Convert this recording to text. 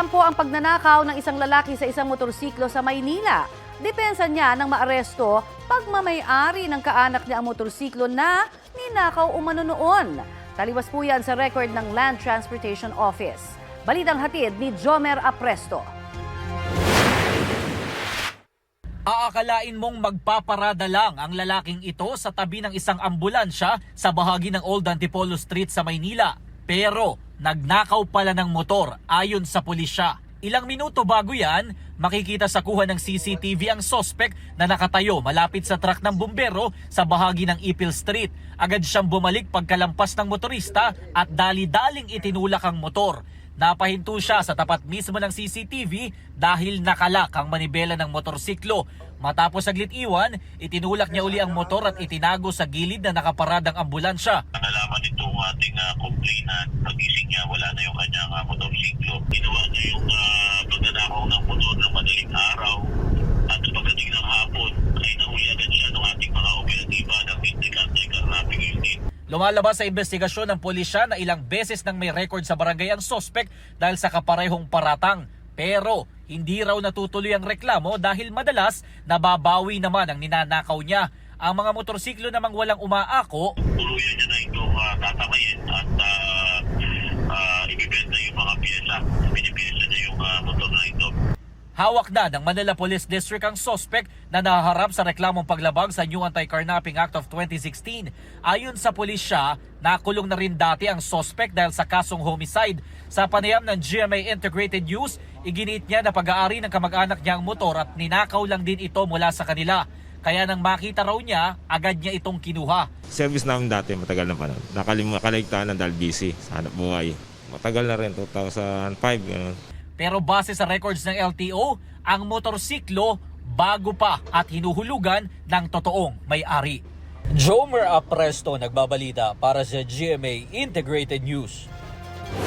Nasampo ang pagnanakaw ng isang lalaki sa isang motorsiklo sa Maynila. Depensa niya ng maaresto pagmamay-ari ng kaanak niya ang motorsiklo na ninakaw umano noon. Taliwas po yan sa record ng Land Transportation Office. Balitang hatid ni Jomer Apresto. Aakalain mong magpaparada lang ang lalaking ito sa tabi ng isang ambulansya sa bahagi ng Old Antipolo Street sa Maynila. Pero nagnakaw pala ng motor ayon sa pulisya. Ilang minuto bago yan, makikita sa kuha ng CCTV ang sospek na nakatayo malapit sa truck ng bumbero sa bahagi ng Ipil Street. Agad siyang bumalik pagkalampas ng motorista at dali-daling itinulak ang motor. Napahinto siya sa tapat mismo ng CCTV dahil nakalak ang manibela ng motorsiklo. Matapos saglit iwan, itinulak niya uli ang motor at itinago sa gilid na nakaparadang ambulansya. Nalaman itong ating complainant, pagising niya, wala na yung kanyang motorsiklo. Ginawa niya yung pagnanakaw ng motor ng madaling araw. At pagdating ng hapon, ay nahuli agad siya ng ating mga operatiba ng District Anti-Kidnapping Unit. Lumalabas sa investigasyon ng pulisya na ilang beses nang may record sa barangay ang sospek dahil sa kaparehong paratang. Pero hindi raw natutuloy ang reklamo dahil madalas nababawi naman ang ninanakaw niya. Ang mga motorsiklo namang walang umaako. Tuluyan niya na itong tatamayin at ibibenta yung mga piyesa. Pinipiyesa niya yung motor na ito. Hawak na ng Manila Police District ang sospek na nahaharap sa reklamong paglabag sa New Anti-Carnapping Act of 2016. Ayon sa pulisya, nakulong na rin dati ang sospek dahil sa kasong homicide. Sa panayam ng GMA Integrated News, iginiit niya na pag-aari ng kamag-anak niya ang motor at ninakaw lang din ito mula sa kanila. Kaya nang makita raw niya, agad niya itong kinuha. Service namin dati, matagal na panahon. Nakaligtaan ng dahil busy sa hanap buhay. Matagal na rin, 2005. Ganun. Pero base sa records ng LTO, ang motorsiklo bago pa at hinuhulugan ng totoong may-ari. Jomer Apresto nagbabalita para sa GMA Integrated News.